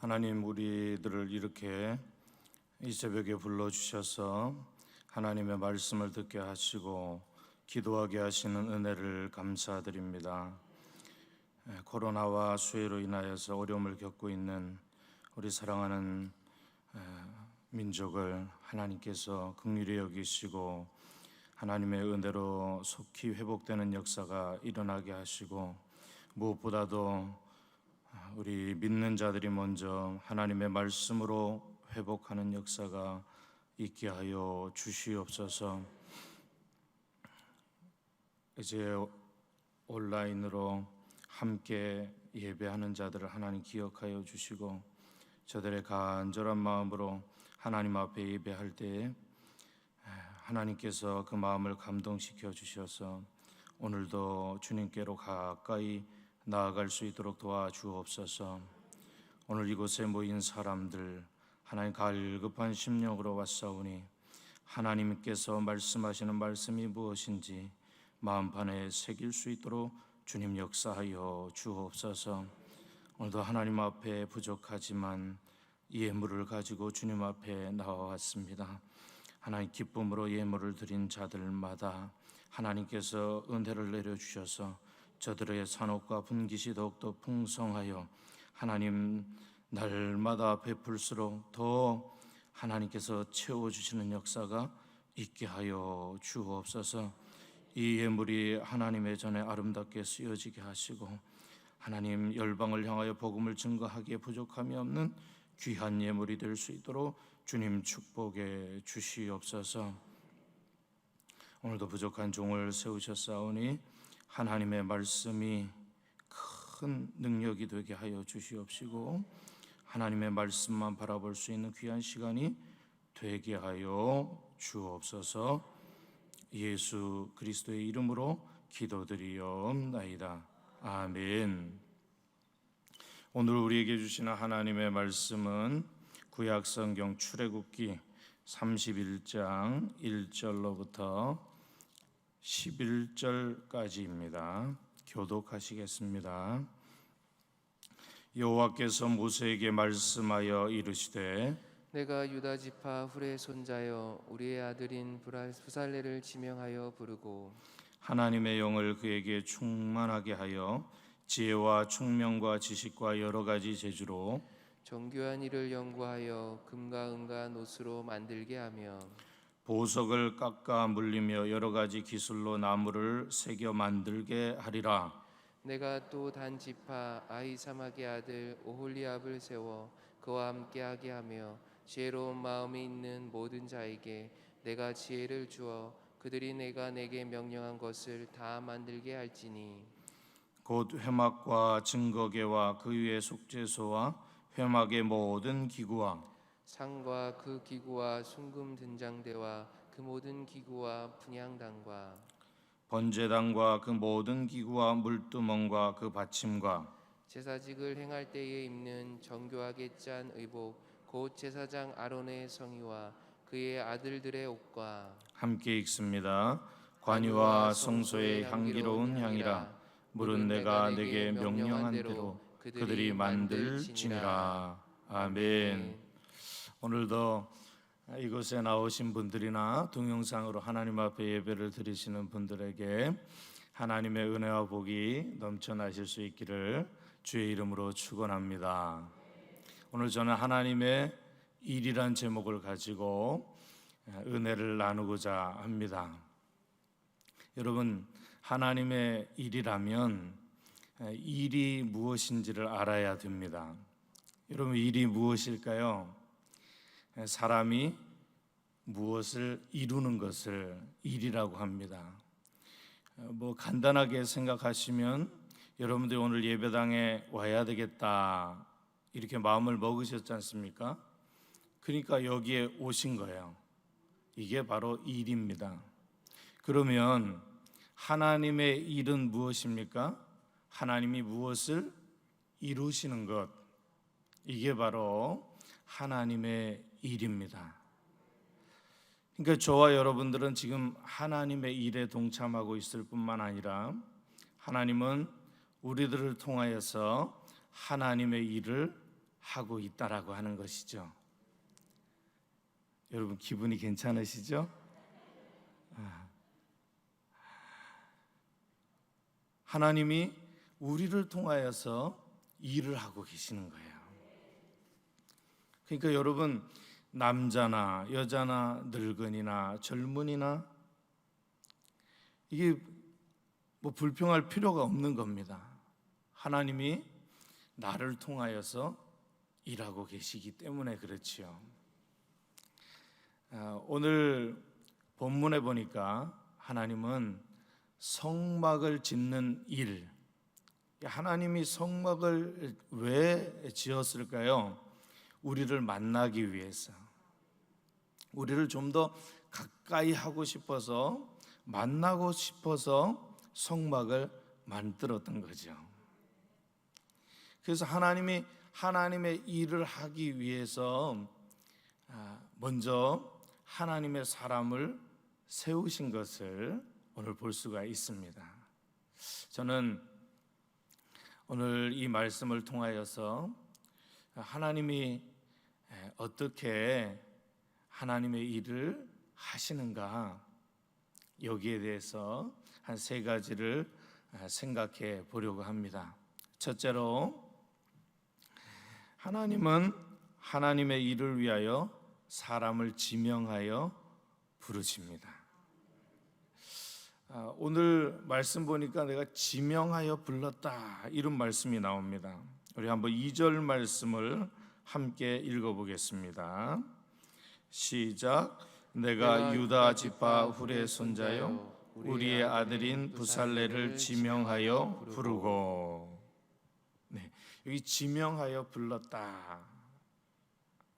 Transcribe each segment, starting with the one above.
하나님, 우리들을 이렇게 이 새벽에 불러주셔서 하나님의 말씀을 듣게 하시고 기도하게 하시는 은혜를 감사드립니다. 코로나와 수해로 인하여서 어려움을 겪고 있는 우리 사랑하는 민족을 하나님께서 긍휼히 여기시고 하나님의 은혜로 속히 회복되는 역사가 일어나게 하시고, 무엇보다도 우리 믿는 자들이 먼저 하나님의 말씀으로 회복하는 역사가 있게 하여 주시옵소서. 이제 온라인으로 함께 예배하는 자들을 하나님 기억하여 주시고, 저들의 간절한 마음으로 하나님 앞에 예배할 때에 하나님께서 그 마음을 감동시켜 주셔서 오늘도 주님께로 가까이 나아갈 수 있도록 도와주옵소서. 오늘 이곳에 모인 사람들, 하나님 갈급한 심령으로 왔사오니 하나님께서 말씀하시는 말씀이 무엇인지 마음판에 새길 수 있도록 주님 역사하여 주옵소서. 오늘도 하나님 앞에 부족하지만 예물을 가지고 주님 앞에 나와왔습니다. 하나님, 기쁨으로 예물을 드린 자들마다 하나님께서 은혜를 내려주셔서 저들의 산업과 분깃이 더욱더 풍성하여 하나님 날마다 베풀수록 더 하나님께서 채워주시는 역사가 있게 하여 주옵소서. 이 예물이 하나님의 전에 아름답게 쓰여지게 하시고 하나님 열방을 향하여 복음을 증거하기에 부족함이 없는 귀한 예물이 될 수 있도록 주님 축복해 주시옵소서. 오늘도 부족한 종을 세우셨사오니 하나님의 말씀이 큰 능력이 되게 하여 주시옵시고 하나님의 말씀만 바라볼 수 있는 귀한 시간이 되게 하여 주옵소서. 예수 그리스도의 이름으로 기도드리옵나이다. 아멘. 오늘 우리에게 주시는 하나님의 말씀은 구약성경 출애굽기 31장 1절로부터 11절까지입니다. 교독하시겠습니다. 여호와께서 모세에게 말씀하여 이르시되, 내가 유다 지파 훌의 손자여 우리의 아들인 부살레를 지명하여 부르고 하나님의 영을 그에게 충만하게 하여 지혜와 총명과 지식과 여러 가지 재주로 정교한 일을 연구하여 금과 은과 노스로 만들게 하며 보석을 깎아 물리며 여러 가지 기술로 나무를 새겨 만들게 하리라. 내가 또 단 지파 아히사막의 아들 오홀리압을 세워 그와 함께하게 하며 지혜로운 마음이 있는 모든 자에게 내가 지혜를 주어 그들이 내가 내게 명령한 것을 다 만들게 할지니, 곧 회막과 증거계와 그 위에 속죄소와 회막의 모든 기구와 상과 그 기구와 순금 등장대와 그 모든 기구와 분향단과 번제단과 그 모든 기구와 물두멍과 그 받침과 제사직을 행할 때에 입는 정교하게 짠 의복 곧 제사장 아론의 성의와 그의 아들들의 옷과 함께 읽습니다. 관유와 성소의 향기로운 향이라. 물은 내가 내게 명령한 대로 그들이 만들지니라. 아멘. 오늘도 이곳에 나오신 분들이나 동영상으로 하나님 앞에 예배를 드리시는 분들에게 하나님의 은혜와 복이 넘쳐나실 수 있기를 주의 이름으로 축원합니다. 오늘 저는 하나님의 일이란 제목을 가지고 은혜를 나누고자 합니다. 여러분, 하나님의 일이라면 일이 무엇인지를 알아야 됩니다. 여러분, 일이 무엇일까요? 사람이 무엇을 이루는 것을 일이라고 합니다. 간단하게 생각하시면 여러분들이 오늘 예배당에 와야 되겠다 이렇게 마음을 먹으셨지 않습니까? 그러니까 여기에 오신 거예요. 이게 바로 일입니다. 그러면 하나님의 일은 무엇입니까? 하나님이 무엇을 이루시는 것, 이게 바로 하나님의 일입니다. 그러니까 저와 여러분들은 지금 하나님의 일에 동참하고 있을 뿐만 아니라 하나님은 우리들을 통하여서 하나님의 일을 하고 있다라고 하는 것이죠. 여러분 기분이 괜찮으시죠? 하나님이 우리를 통하여서 일을 하고 계시는 거예요. 그러니까 여러분 남자나 여자나 늙은이나 젊은이나 이게 뭐 불평할 필요가 없는 겁니다. 하나님이 나를 통하여서 일하고 계시기 때문에 그렇지요. 오늘 본문에 보니까 하나님은 성막을 짓는 일, 하나님이 성막을 왜 지었을까요? 우리를 만나기 위해서, 우리를 좀 더 가까이 하고 싶어서, 만나고 싶어서 성막을 만들었던 거죠. 그래서 하나님이 하나님의 일을 하기 위해서 먼저 하나님의 사람을 세우신 것을 오늘 볼 수가 있습니다. 저는 오늘 이 말씀을 통하여서 하나님이 어떻게 하나님의 일을 하시는가, 여기에 대해서 한 세 가지를 생각해 보려고 합니다. 첫째로, 하나님은 하나님의 일을 위하여 사람을 지명하여 부르십니다. 오늘 말씀 보니까 내가 지명하여 불렀다, 이런 말씀이 나옵니다. 우리 한번 2절 말씀을 함께 읽어보겠습니다. 시작. 내가 유다 지파 훌의 손자요 우리의 아들인 부살레를 지명하여 부르고. 네, 여기 지명하여 불렀다,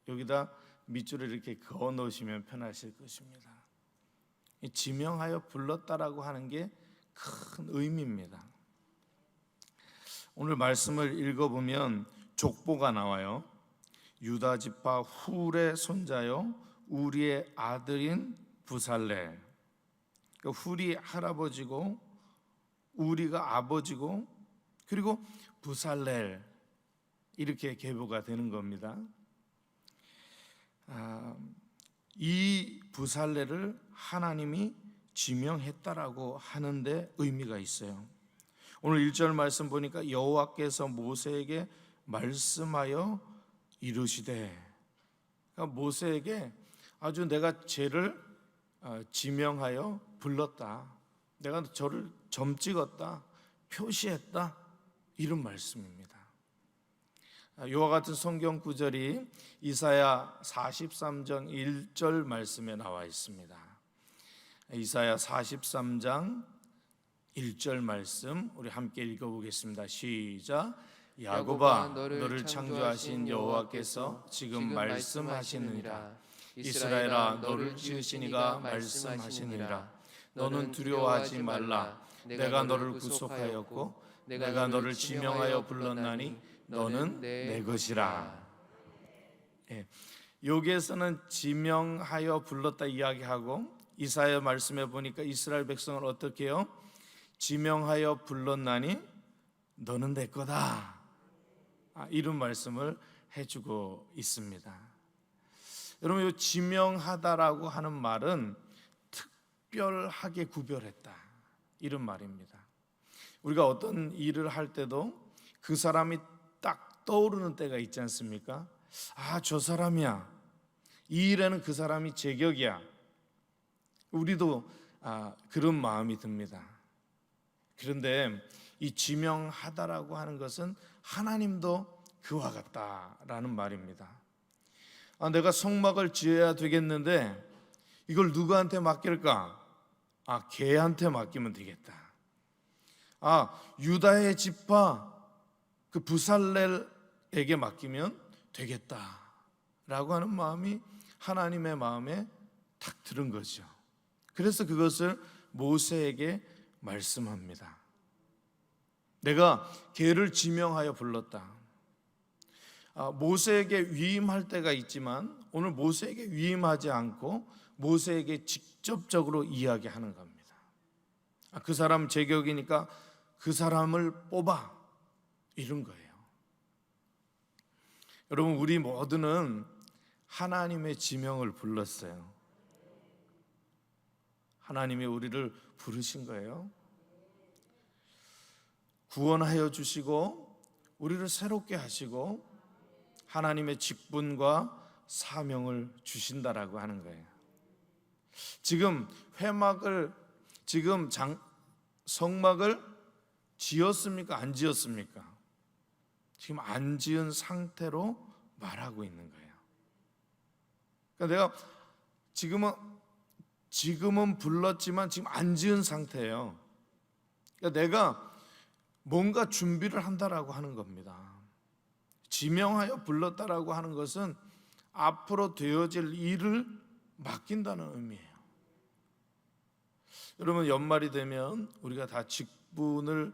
여기다 밑줄을 이렇게 그어 놓으시면 편하실 것입니다. 지명하여 불렀다라고 하는 게 큰 의미입니다. 오늘 말씀을 읽어보면 족보가 나와요. 유다 지파 훌의 손자요 우리의 아들인 부살레. 훌이 할아버지고 우리가 아버지고 그리고 부살렐, 이렇게 계보가 되는 겁니다. 이 부살레를 하나님이 지명했다라고 하는데 의미가 있어요. 오늘 1절 말씀 보니까 여호와께서 모세에게 말씀하여 이르시되, 그러니까 모세에게 아주 내가 쟤를 지명하여 불렀다, 내가 저를 점 찍었다, 표시했다, 이런 말씀입니다. 이와 같은 성경 구절이 이사야 43장 1절 말씀에 나와 있습니다. 이사야 43장 1절 말씀 우리 함께 읽어보겠습니다. 시작. 야곱아, 너를 창조하신 여호와께서 지금 말씀하시느니라. 이스라엘아, 너를 지으신 이가 말씀하시느니라. 너는 두려워하지 말라. 내가 너를 구속하였고 내가 너를 지명하여 불렀나니 너는 내 것이라. 여기에서는 지명하여 불렀다 이야기하고, 이사야 말씀에 보니까 이스라엘 백성을 어떻게 해요? 지명하여 불렀나니 너는 내 거다, 이런 말씀을 해주고 있습니다. 여러분, 이 지명하다라고 하는 말은 특별하게 구별했다, 이런 말입니다. 우리가 어떤 일을 할 때도 그 사람이 딱 떠오르는 때가 있지 않습니까? 아, 저 사람이야, 이 일에는 그 사람이 제격이야. 우리도 그런 마음이 듭니다. 그런데 이 지명하다라고 하는 것은 하나님도 그와 같다라는 말입니다. 내가 성막을 지어야 되겠는데 이걸 누구한테 맡길까? 걔한테 맡기면 되겠다. 유다의 지파 그 부살렐에게 맡기면 되겠다라고 하는 마음이 하나님의 마음에 탁 들은 거죠. 그래서 그것을 모세에게 말씀합니다. 내가 걔를 지명하여 불렀다. 모세에게 위임할 때가 있지만 오늘 모세에게 위임하지 않고 모세에게 직접적으로 이야기하는 겁니다. 그 사람 제격이니까 그 사람을 뽑아, 이런 거예요. 여러분, 우리 모두는 하나님의 지명을 불렀어요. 하나님이 우리를 부르신 거예요. 구원하여 주시고 우리를 새롭게 하시고 하나님의 직분과 사명을 주신다라고 하는 거예요. 지금 성막을 지었습니까? 안 지었습니까? 지금 안 지은 상태로 말하고 있는 거예요. 그러니까 내가 지금은 불렀지만 지금 안 지은 상태예요. 그러니까 내가 뭔가 준비를 한다라고 하는 겁니다. 지명하여 불렀다라고 하는 것은 앞으로 되어질 일을 맡긴다는 의미예요. 여러분, 연말이 되면 우리가 다 직분을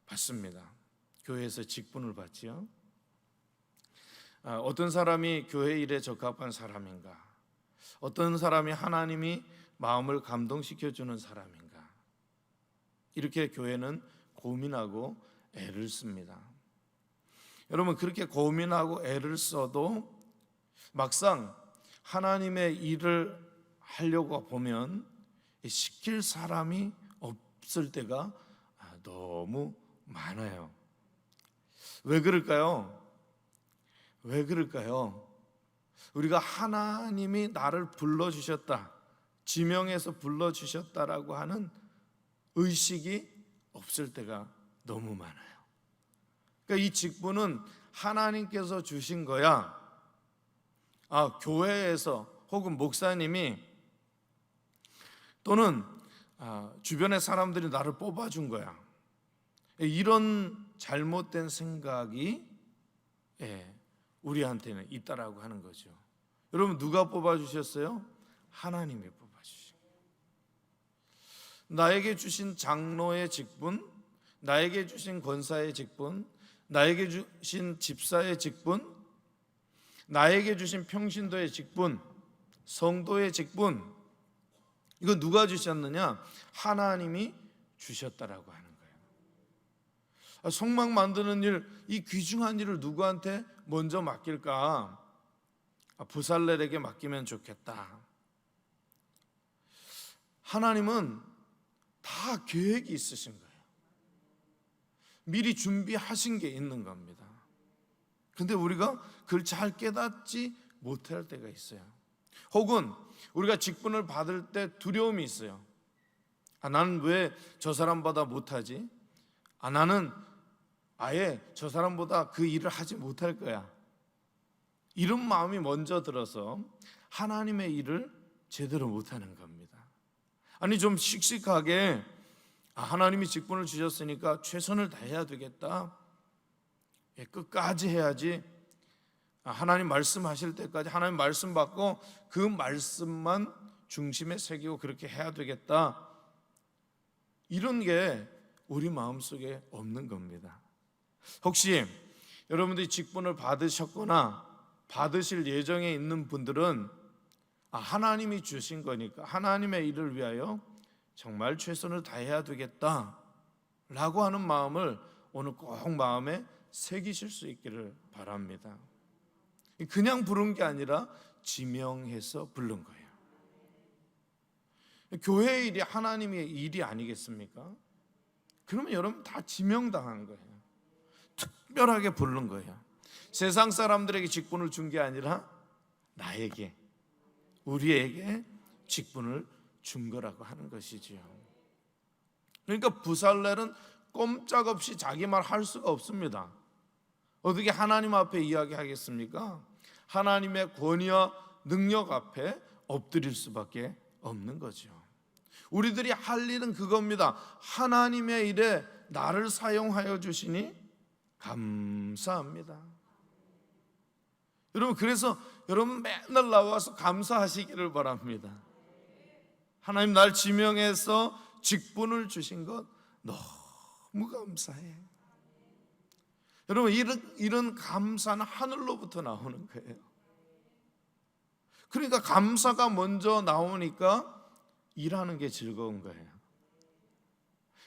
받습니다. 교회에서 직분을 받지요. 어떤 사람이 교회 일에 적합한 사람인가? 어떤 사람이 하나님이 마음을 감동시켜주는 사람인가? 이렇게 교회는 고민하고 애를 씁니다. 여러분, 그렇게 고민하고 애를 써도 막상 하나님의 일을 하려고 보면 시킬 사람이 없을 때가 너무 많아요. 왜 그럴까요? 우리가 하나님이 나를 불러주셨다, 지명해서 불러주셨다라고 하는 의식이 없을 때가 너무 많아요. 그러니까 이 직분은 하나님께서 주신 거야. 교회에서 혹은 목사님이 또는 주변의 사람들이 나를 뽑아준 거야. 이런 잘못된 생각이 우리한테는 있다라고 하는 거죠. 여러분, 누가 뽑아주셨어요? 하나님이 뽑아주신 거예요. 나에게 주신 장로의 직분, 나에게 주신 권사의 직분, 나에게 주신 집사의 직분, 나에게 주신 평신도의 직분, 성도의 직분, 이거 누가 주셨느냐? 하나님이 주셨다라고 하는 거예요. 성막 만드는 일, 이 귀중한 일을 누구한테 먼저 맡길까? 부살렐에게 맡기면 좋겠다. 하나님은 다 계획이 있으신 거예요. 미리 준비하신 게 있는 겁니다. 근데 우리가 그걸 잘 깨닫지 못할 때가 있어요. 혹은 우리가 직분을 받을 때 두려움이 있어요. 나는 왜 저 사람보다 못하지? 나는 아예 저 사람보다 그 일을 하지 못할 거야. 이런 마음이 먼저 들어서 하나님의 일을 제대로 못하는 겁니다. 좀 씩씩하게 하나님이 직분을 주셨으니까 최선을 다해야 되겠다, 끝까지 해야지, 하나님 말씀하실 때까지 하나님 말씀 받고 그 말씀만 중심에 새기고 그렇게 해야 되겠다, 이런 게 우리 마음속에 없는 겁니다. 혹시 여러분들이 직분을 받으셨거나 받으실 예정에 있는 분들은 하나님이 주신 거니까 하나님의 일을 위하여 정말 최선을 다해야 되겠다 라고 하는 마음을 오늘 꼭 마음에 새기실 수 있기를 바랍니다. 그냥 부른 게 아니라 지명해서 부른 거예요. 교회의 일이 하나님의 일이 아니겠습니까? 그러면 여러분 다 지명당한 거예요. 특별하게 부른 거예요. 세상 사람들에게 직분을 준 게 아니라 나에게, 우리에게 직분을 준 거라고 하는 것이지요. 그러니까 부살렐은 꼼짝없이 자기 말 할 수가 없습니다. 어떻게 하나님 앞에 이야기하겠습니까? 하나님의 권위와 능력 앞에 엎드릴 수밖에 없는 거죠. 우리들이 할 일은 그겁니다. 하나님의 일에 나를 사용하여 주시니 감사합니다. 여러분, 그래서 여러분 맨날 나와서 감사하시기를 바랍니다. 하나님 날 지명해서 직분을 주신 것 너무 감사해. 여러분, 이런 감사는 하늘로부터 나오는 거예요. 그러니까 감사가 먼저 나오니까 일하는 게 즐거운 거예요.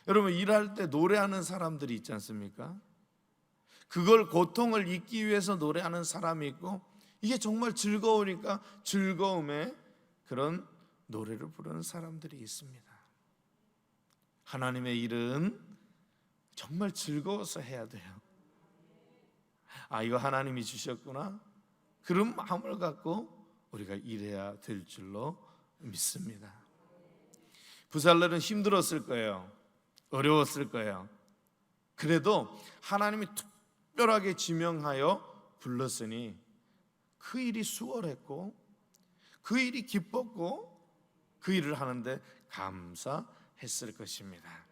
여러분, 일할 때 노래하는 사람들이 있지 않습니까? 그걸 고통을 잊기 위해서 노래하는 사람이 있고, 이게 정말 즐거우니까 즐거움에 그런 노래를 부르는 사람들이 있습니다. 하나님의 일은 정말 즐거워서 해야 돼요. 아, 이거 하나님이 주셨구나, 그런 마음을 갖고 우리가 일해야 될 줄로 믿습니다. 부살렐은 힘들었을 거예요. 어려웠을 거예요. 그래도 하나님이 특별하게 지명하여 불렀으니 그 일이 수월했고, 그 일이 기뻤고, 그 일을 하는데 감사했을 것입니다.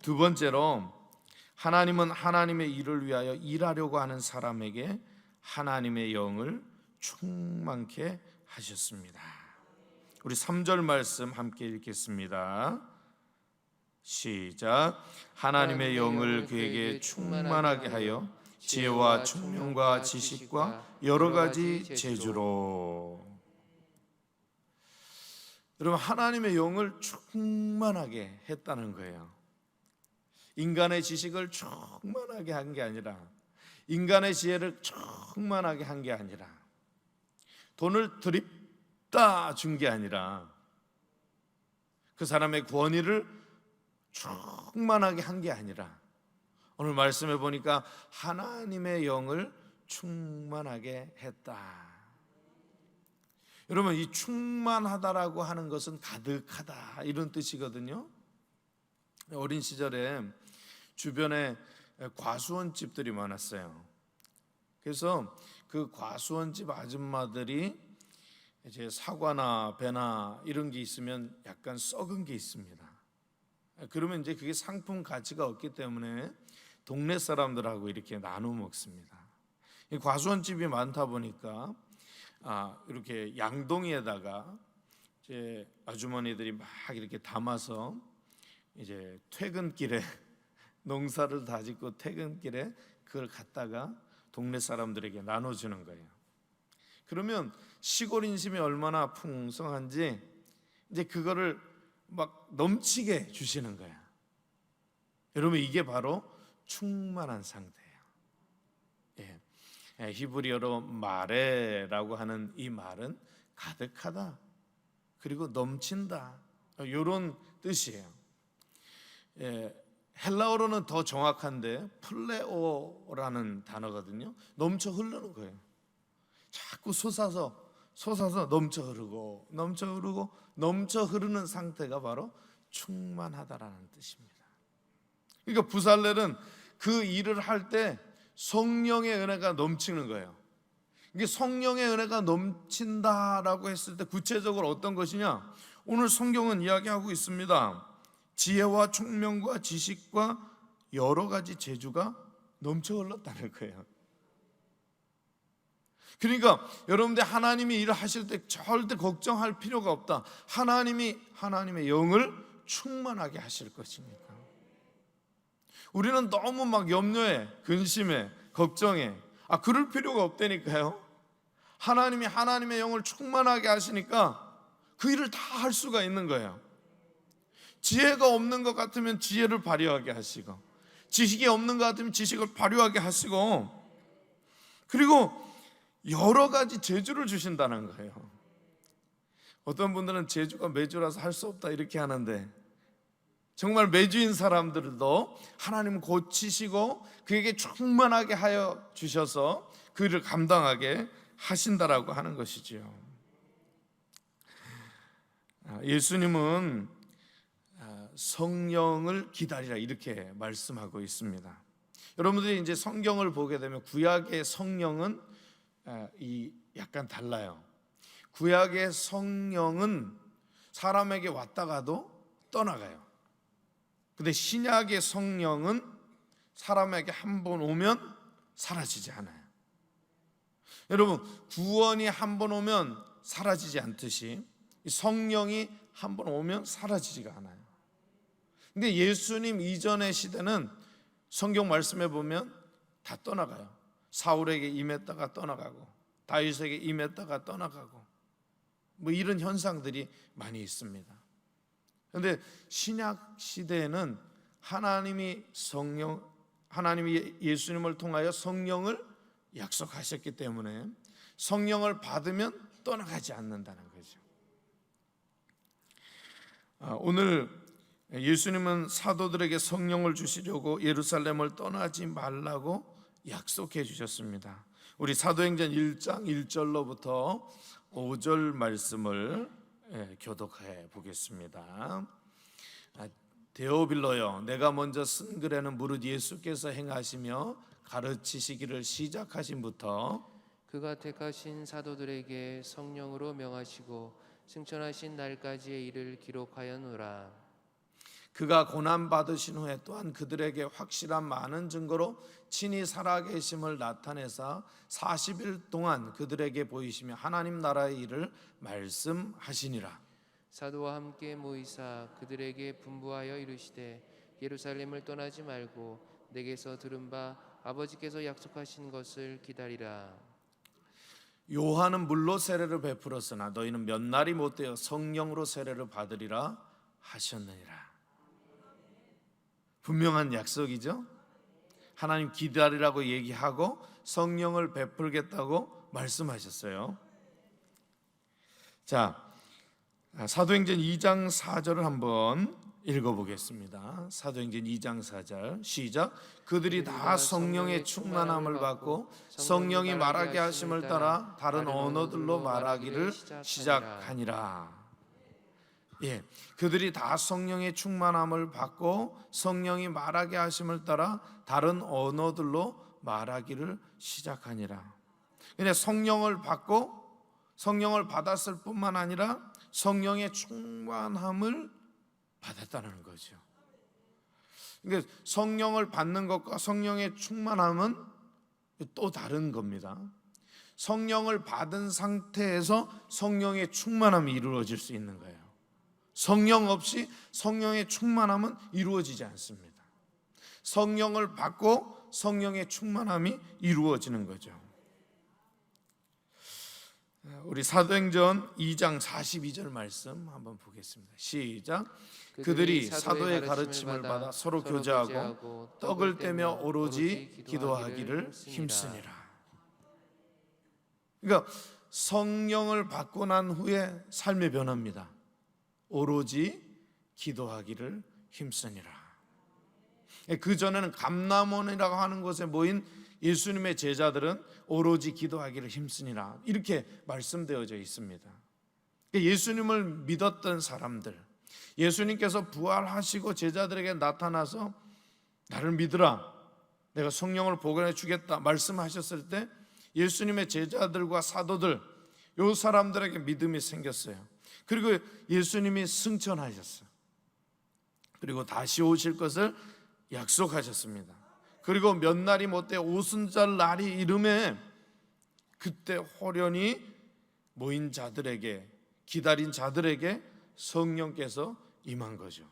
두 번째로, 하나님은 하나님의 일을 위하여 일하려고 하는 사람에게 하나님의 영을 충만케 하셨습니다. 우리 3절 말씀 함께 읽겠습니다. 시작. 하나님의 영을 그에게 충만하게 하여 지혜와 총명과 지식과 여러 가지 재주로. 여러분, 하나님의 영을 충만하게 했다는 거예요. 인간의 지식을 충만하게 한 게 아니라, 인간의 지혜를 충만하게 한 게 아니라, 돈을 드립다 준 게 아니라, 그 사람의 권위를 충만하게 한 게 아니라, 오늘 말씀해 보니까 하나님의 영을 충만하게 했다. 여러분, 이 충만하다라고 하는 것은 가득하다, 이런 뜻이거든요. 어린 시절에 주변에 과수원집들이 많았어요. 그래서 그 과수원집 아줌마들이 이제 사과나 배나 이런 게 있으면 약간 썩은 게 있습니다. 그러면 이제 그게 상품 가치가 없기 때문에 동네 사람들하고 이렇게 나눠 먹습니다. 이 과수원집이 많다 보니까 이렇게 양동이에다가 이제 아주머니들이 막 이렇게 담아서 이제 퇴근길에 농사를 다 짓고 퇴근길에 그걸 갖다가 동네 사람들에게 나눠주는 거예요. 그러면 시골 인심이 얼마나 풍성한지 이제 그거를 막 넘치게 주시는 거야. 여러분, 이게 바로 충만한 상태예요. 예. 히브리어로 마레라고 하는 이 말은 가득하다, 그리고 넘친다, 이런 뜻이에요. 헬라어로는 더 정확한데 플레오라는 단어거든요. 넘쳐 흐르는 거예요. 자꾸 솟아서 넘쳐 흐르고 넘쳐 흐르는 상태가 바로 충만하다라는 뜻입니다. 그러니까 부살렐은 그 일을 할 때 성령의 은혜가 넘치는 거예요. 이게 성령의 은혜가 넘친다라고 했을 때 구체적으로 어떤 것이냐? 오늘 성경은 이야기하고 있습니다. 지혜와 총명과 지식과 여러 가지 재주가 넘쳐 흘렀다는 거예요. 그러니까 여러분들 하나님이 일을 하실 때 절대 걱정할 필요가 없다. 하나님이 하나님의 영을 충만하게 하실 것이니까. 우리는 너무 막 염려해, 근심해, 걱정해. 그럴 필요가 없다니까요. 하나님이 하나님의 영을 충만하게 하시니까 그 일을 다 할 수가 있는 거예요. 지혜가 없는 것 같으면 지혜를 발휘하게 하시고, 지식이 없는 것 같으면 지식을 발휘하게 하시고, 그리고 여러 가지 재주를 주신다는 거예요. 어떤 분들은 재주가 매주라서 할 수 없다 이렇게 하는데, 정말 매주인 사람들도 하나님은 고치시고 그에게 충만하게 하여 주셔서 그 일을 감당하게 하신다라고 하는 것이지요. 예수님은 성령을 기다리라 이렇게 말씀하고 있습니다. 여러분들이 이제 성경을 보게 되면 구약의 성령은 약간 달라요. 구약의 성령은 사람에게 왔다가도 떠나가요. 근데 신약의 성령은 사람에게 한 번 오면 사라지지 않아요. 여러분, 구원이 한 번 오면 사라지지 않듯이 성령이 한 번 오면 사라지지가 않아요. 근데 예수님 이전의 시대는 성경 말씀에 보면 다 떠나가요. 사울에게 임했다가 떠나가고, 다윗에게 임했다가 떠나가고, 뭐 이런 현상들이 많이 있습니다. 그런데 신약 시대에는 하나님이 예수님을 통하여 성령을 약속하셨기 때문에 성령을 받으면 떠나가지 않는다는 거죠. 오늘 예수님은 사도들에게 성령을 주시려고 예루살렘을 떠나지 말라고 약속해 주셨습니다. 우리 사도행전 1장 1절로부터 5절 말씀을 교독해 보겠습니다. 데오빌로여, 내가 먼저 쓴 글에는 무릇 예수께서 행하시며 가르치시기를 시작하신부터 그가 택하신 사도들에게 성령으로 명하시고 승천하신 날까지의 일을 기록하였노라. 그가 고난 받으신 후에 또한 그들에게 확실한 많은 증거로 친히 살아계심을 나타내사 40일 동안 그들에게 보이시며 하나님 나라의 일을 말씀하시니라. 사도와 함께 모이사 그들에게 분부하여 이르시되 예루살렘을 떠나지 말고 내게서 들은 바 아버지께서 약속하신 것을 기다리라. 요한은 물로 세례를 베풀었으나 너희는 몇 날이 못되어 성령으로 세례를 받으리라 하셨느니라. 분명한 약속이죠. 하나님 기다리라고 얘기하고 성령을 베풀겠다고 말씀하셨어요. 자, 사도행전 2장 4절을 한번 읽어보겠습니다. 사도행전 2장 4절 시작. 그들이 다 성령의 충만함을 받고 성령이 말하게 하심을 따라 다른 언어들로 말하기를 시작하니라. 그들이 다 성령의 충만함을 받고 성령이 말하게 하심을 따라 다른 언어들로 말하기를 시작하니라. 근데 성령을 받고 성령을 받았을 뿐만 아니라 성령의 충만함을 받았다는 거죠. 그러니까 성령을 받는 것과 성령의 충만함은 또 다른 겁니다. 성령을 받은 상태에서 성령의 충만함이 이루어질 수 있는 거예요. 성령 없이 성령의 충만함은 이루어지지 않습니다. 성령을 받고 성령의 충만함이 이루어지는 거죠. 우리 사도행전 2장 42절 말씀 한번 보겠습니다. 시작. 그들이 사도의 가르침을 받아 서로 교제하고 떡을 떼며 오로지 기도하기를 힘쓰니라. 그러니까 성령을 받고 난 후에 삶의 변화입니다. 오로지 기도하기를 힘쓰니라. 그 전에는 감람원이라고 하는 곳에 모인 예수님의 제자들은 오로지 기도하기를 힘쓰니라 이렇게 말씀되어져 있습니다. 예수님을 믿었던 사람들, 예수님께서 부활하시고 제자들에게 나타나서 나를 믿으라, 내가 성령을 보관해 주겠다 말씀하셨을 때 예수님의 제자들과 사도들, 이 사람들에게 믿음이 생겼어요. 그리고 예수님이 승천하셨어요. 그리고 다시 오실 것을 약속하셨습니다. 그리고 몇 날이 못돼 오순절 날이 이름에 그때 호련히 모인 자들에게, 기다린 자들에게 성령께서 임한 거죠.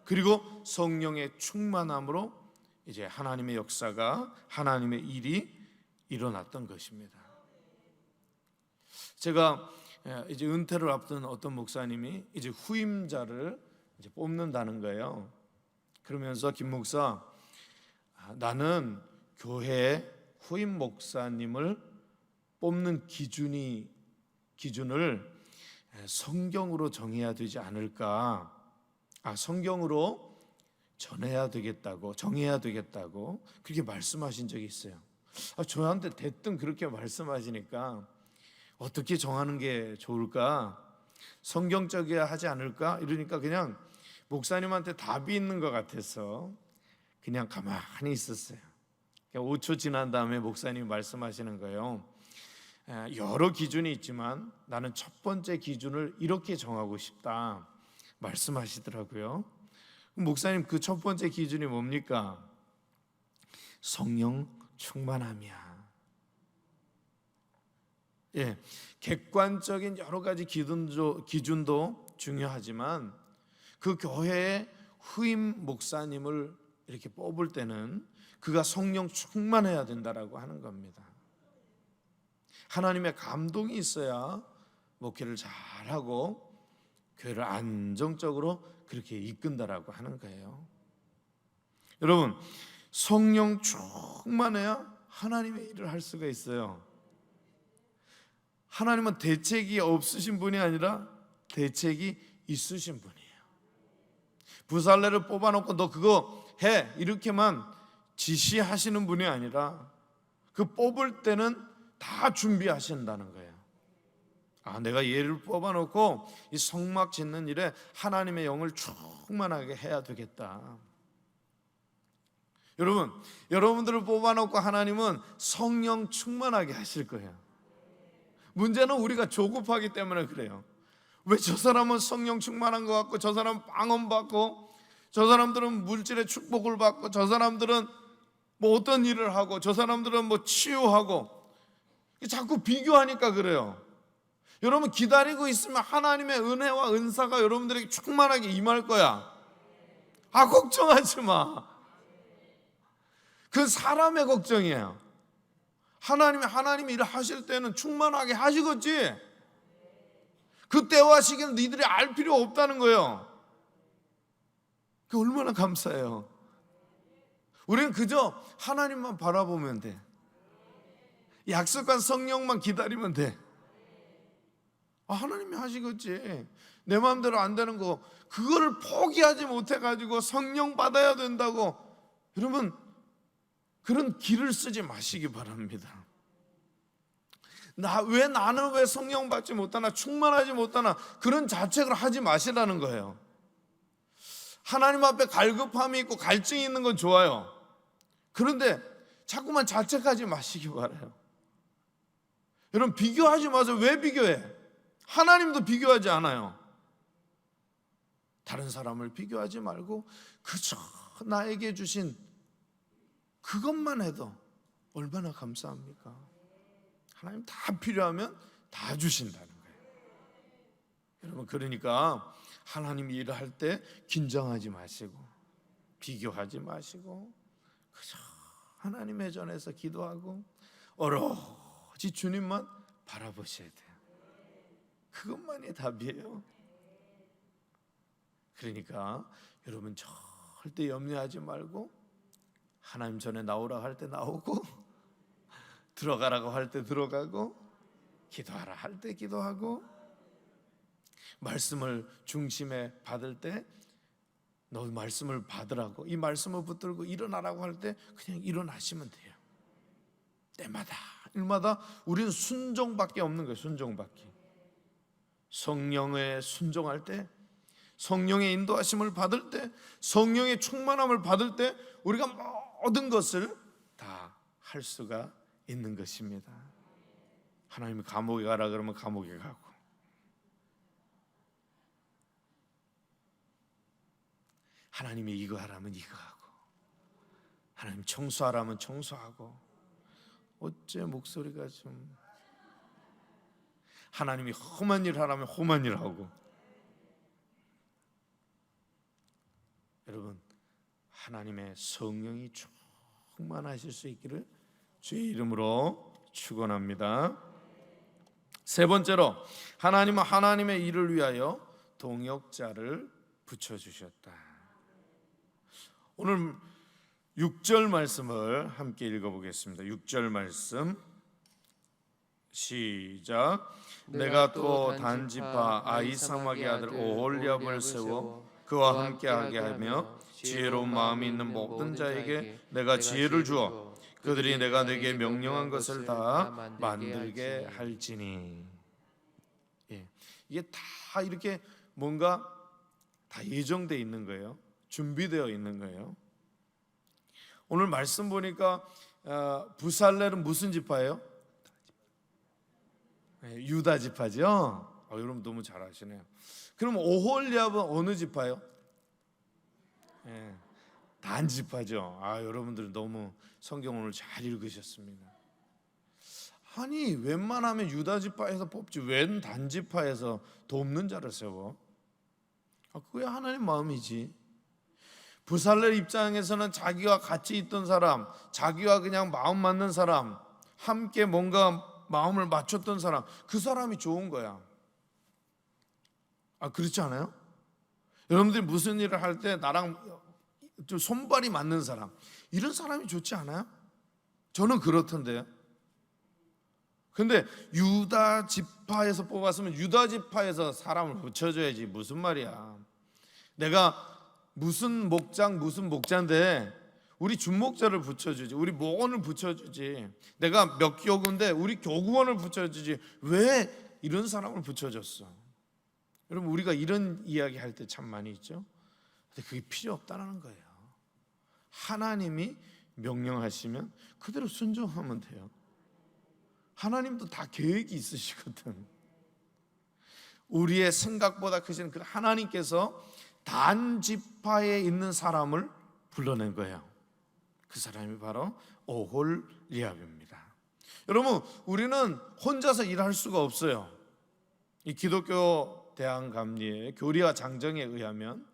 그리고 성령의 충만함으로 이제 하나님의 역사가, 하나님의 일이 일어났던 것입니다. 제가 이제 은퇴를 앞둔 어떤 목사님이 이제 후임자를 이제 뽑는다는 거예요. 그러면서 김 목사, 나는 교회에 후임 목사님을 뽑는 기준을 성경으로 정해야 되지 않을까? 성경으로 정해야 되겠다고 그렇게 말씀하신 적이 있어요. 저한테 대뜸 그렇게 말씀하시니까 어떻게 정하는 게 좋을까? 성경적이어야 하지 않을까? 이러니까 그냥 목사님한테 답이 있는 것 같아서 그냥 가만히 있었어요. 5초 지난 다음에 목사님이 말씀하시는 거예요. 여러 기준이 있지만 나는 첫 번째 기준을 이렇게 정하고 싶다 말씀하시더라고요. 목사님, 그 첫 번째 기준이 뭡니까? 성령 충만함이야. 객관적인 여러 가지 기준도 중요하지만 그 교회의 후임 목사님을 이렇게 뽑을 때는 그가 성령 충만해야 된다라고 하는 겁니다. 하나님의 감동이 있어야 목회를 잘하고 교회를 안정적으로 그렇게 이끈다라고 하는 거예요. 여러분, 성령 충만해야 하나님의 일을 할 수가 있어요. 하나님은 대책이 없으신 분이 아니라 대책이 있으신 분이에요. 부살레를 뽑아놓고 너 그거 해 이렇게만 지시하시는 분이 아니라 그 뽑을 때는 다 준비하신다는 거예요. 내가 얘를 뽑아놓고 이 성막 짓는 일에 하나님의 영을 충만하게 해야 되겠다. 여러분, 여러분들을 뽑아놓고 하나님은 성령 충만하게 하실 거예요. 문제는 우리가 조급하기 때문에 그래요. 왜 저 사람은 성령 충만한 것 같고, 저 사람은 방언 받고, 저 사람들은 물질의 축복을 받고, 저 사람들은 뭐 어떤 일을 하고, 저 사람들은 뭐 치유하고, 자꾸 비교하니까 그래요. 여러분 기다리고 있으면 하나님의 은혜와 은사가 여러분들에게 충만하게 임할 거야. 걱정하지 마. 그 사람의 걱정이에요. 하나님이 일을 하실 때는 충만하게 하시겠지. 그 때와 시기는 니들이 알 필요 없다는 거예요. 그 얼마나 감사해요. 우리는 그저 하나님만 바라보면 돼. 약속한 성령만 기다리면 돼. 하나님이 하시겠지. 내 마음대로 안 되는 거 그거를 포기하지 못해가지고 성령 받아야 된다고 여러분 그런 길을 쓰지 마시기 바랍니다. 나는 왜 성령 받지 못하나, 충만하지 못하나, 그런 자책을 하지 마시라는 거예요. 하나님 앞에 갈급함이 있고 갈증이 있는 건 좋아요. 그런데 자꾸만 자책하지 마시기 바라요. 여러분 비교하지 마세요. 왜 비교해? 하나님도 비교하지 않아요. 다른 사람을 비교하지 말고 그저 나에게 주신 그것만 해도 얼마나 감사합니까? 하나님 다 필요하면 다 주신다는 거예요. 여러분 그러니까 하나님이 일을 할 때 긴장하지 마시고 비교하지 마시고 그저 하나님의 전에서 기도하고 오로지 주님만 바라보셔야 돼요. 그것만이 답이에요. 그러니까 여러분 절대 염려하지 말고 하나님 전에 나오라고 할 때 나오고 들어가라고 할 때 들어가고 기도하라 할 때 기도하고 말씀을 중심에 받을 때 너 말씀을 받으라고 이 말씀을 붙들고 일어나라고 할 때 그냥 일어나시면 돼요. 때마다 일마다 우리는 순종밖에 없는 거예요. 순종밖에. 성령에 순종할 때 성령의 인도하심을 받을 때 성령의 충만함을 받을 때 우리가 모든 것을 다 할 수가 있는 것입니다. 하나님이 감옥에 가라 그러면 감옥에 가고 하나님이 이거 하라면 이거 하고 하나님 청소하라면 청소하고 어째 목소리가 좀 하나님이 험한 일 하라면 험한 일 하고 여러분 하나님의 성령이 충만하실 수 있기를 주의 이름으로 축원합니다. 세 번째로 하나님은 하나님의 일을 위하여 동역자를 붙여주셨다. 오늘 6절 말씀을 함께 읽어보겠습니다. 6절 말씀 시작. 내가 또 단지파 아히사막의 아들 오홀리압을 세워 그와 함께하게 하며 지혜로운 마음이 있는 모든 자에게 내가 지혜를 주어 그들이 내가 내게 명령한 것을 다 만들게 할지니. 이게 다 이렇게 뭔가 다 예정되어 있는 거예요. 준비되어 있는 거예요. 오늘 말씀 보니까 부살렐은 무슨 지파예요? 유다 지파죠. 여러분 너무 잘 아시네요. 그럼 오홀리압은 어느 지파예요? 단 지파죠. 여러분들 너무 성경 오늘 잘 읽으셨습니다. 아니 웬만하면 유다 지파에서 뽑지 웬 단 지파에서 돕는 자를 세워? 그게 하나님 마음이지. 부살렐 입장에서는 자기와 같이 있던 사람, 자기와 그냥 마음 맞는 사람, 함께 뭔가 마음을 맞췄던 사람, 그 사람이 좋은 거야. 그렇지 않아요? 여러분들이 무슨 일을 할 때 나랑 좀 손발이 맞는 사람, 이런 사람이 좋지 않아요? 저는 그렇던데요. 근데 유다 지파에서 뽑았으면 유다 지파에서 사람을 붙여줘야지. 무슨 말이야. 내가 무슨 목자인데 우리 준목자를 붙여주지, 우리 목원을 붙여주지. 내가 몇 교구인데 우리 교구원을 붙여주지. 왜 이런 사람을 붙여줬어? 여러분, 우리가 이런 이야기 할 때 참 많이 있죠. 근데 그게 필요 없다는 거예요. 하나님이 명령하시면 그대로 순종하면 돼요. 하나님도 다 계획이 있으시거든. 우리의 생각보다 크신 그 하나님께서 단 지파에 있는 사람을 불러낸 거예요. 그 사람이 바로 오홀리압입니다. 여러분, 우리는 혼자서 일할 수가 없어요. 이 기독교 대항감리의 교리와 장정에 의하면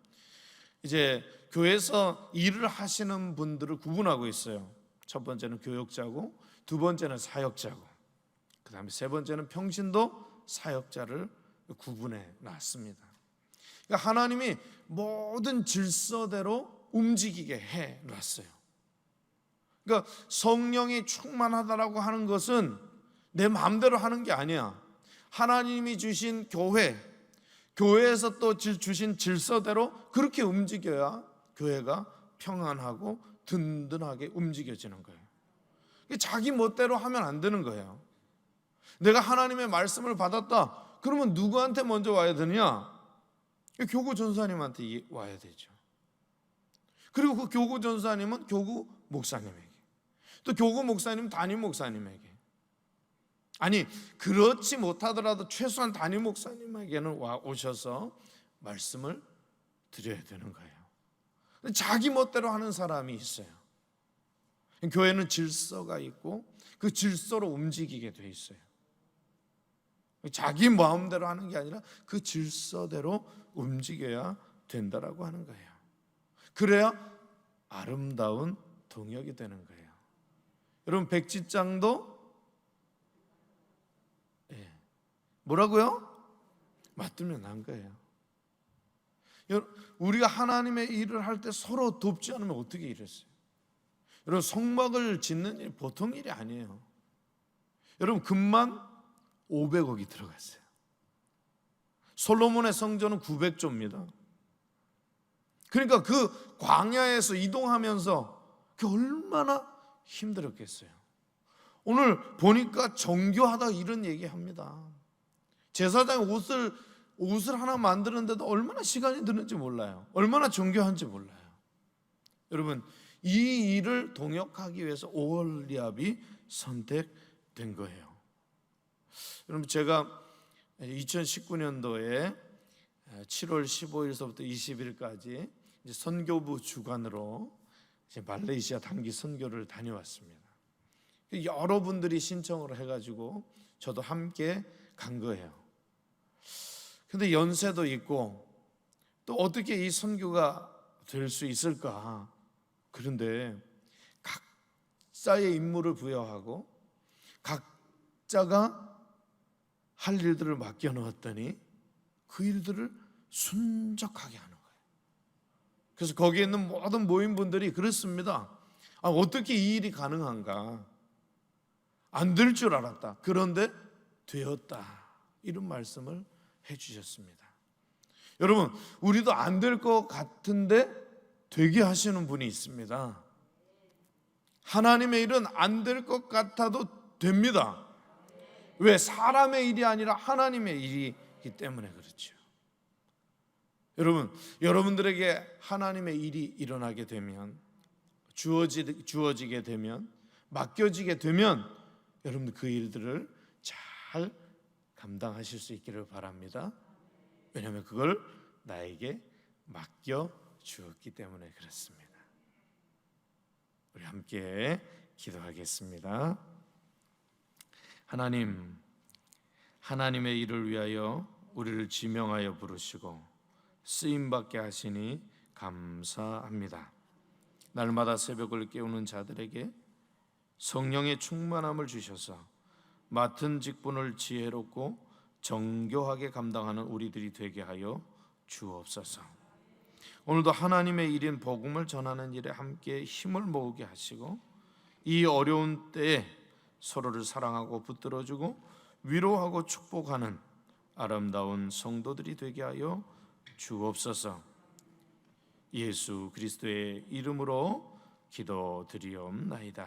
이제 교회에서 일을 하시는 분들을 구분하고 있어요. 첫 번째는 교역자고, 두 번째는 사역자고, 그 다음에 세 번째는 평신도 사역자를 구분해 놨습니다. 그러니까 하나님이 모든 질서대로 움직이게 해 놨어요. 그러니까 성령이 충만하다라고 하는 것은 내 마음대로 하는 게 아니야. 하나님이 주신 교회에서 또 주신 질서대로 그렇게 움직여야 교회가 평안하고 든든하게 움직여지는 거예요. 자기 멋대로 하면 안 되는 거예요. 내가 하나님의 말씀을 받았다. 그러면 누구한테 먼저 와야 되느냐? 교구 전사님한테 와야 되죠. 그리고 그 교구 전사님은 교구 목사님에게, 또 교구 목사님 담임 목사님에게, 아니 그렇지 못하더라도 최소한 담임 목사님에게는 오셔서 말씀을 드려야 되는 거예요. 자기 멋대로 하는 사람이 있어요. 교회는 질서가 있고 그 질서로 움직이게 돼 있어요. 자기 마음대로 하는 게 아니라 그 질서대로 움직여야 된다라고 하는 거예요. 그래야 아름다운 동역이 되는 거예요. 여러분, 백지장도 뭐라고요? 맞들면 난 거예요. 우리가 하나님의 일을 할 때 서로 돕지 않으면 어떻게 일했어요? 여러분, 성막을 짓는 일이 보통 일이 아니에요. 여러분, 금만 500억이 들어갔어요. 솔로몬의 성전은 900조입니다. 그러니까 그 광야에서 이동하면서 그 얼마나 힘들었겠어요. 오늘 보니까 정교하다 이런 얘기합니다. 제사장 옷을 하나 만드는데도 얼마나 시간이 드는지 몰라요. 얼마나 정교한지 몰라요. 여러분, 이 일을 동역하기 위해서 오홀리압이 선택된 거예요. 여러분, 제가 2019년도에 7월 15일서부터 20일까지 선교부 주관으로 말레이시아 단기 선교를 다녀왔습니다. 여러분들이 신청을 해가지고 저도 함께 간 거예요. 근데 연세도 있고 또 어떻게 이 선교가 될 수 있을까? 그런데 각자의 임무를 부여하고 각자가 할 일들을 맡겨놓았더니 그 일들을 순적하게 하는 거예요. 그래서 거기에 있는 모든 모임분들이 그렇습니다. 어떻게 이 일이 가능한가? 안 될 줄 알았다. 그런데 되었다. 이런 말씀을 해주셨습니다. 여러분, 우리도 안 될 것 같은데 되게 하시는 분이 있습니다. 하나님의 일은 안 될 것 같아도 됩니다. 왜? 사람의 일이 아니라 하나님의 일이기 때문에 그렇죠. 여러분, 여러분들에게 하나님의 일이 일어나게 되면, 주어지게 되면, 맡겨지게 되면 여러분들 그 일들을 잘 감당하실 수 있기를 바랍니다. 왜냐하면 그걸 나에게 맡겨 주었기 때문에 그렇습니다. 우리 함께 기도하겠습니다. 하나님, 하나님의 일을 위하여 우리를 지명하여 부르시고 쓰임받게 하시니 감사합니다. 날마다 새벽을 깨우는 자들에게 성령의 충만함을 주셔서 맡은 직분을 지혜롭고 정교하게 감당하는 우리들이 되게 하여 주옵소서. 오늘도 하나님의 일인 복음을 전하는 일에 함께 힘을 모으게 하시고 이 어려운 때에 서로를 사랑하고 붙들어주고 위로하고 축복하는 아름다운 성도들이 되게 하여 주옵소서. 예수 그리스도의 이름으로 기도드리옵나이다.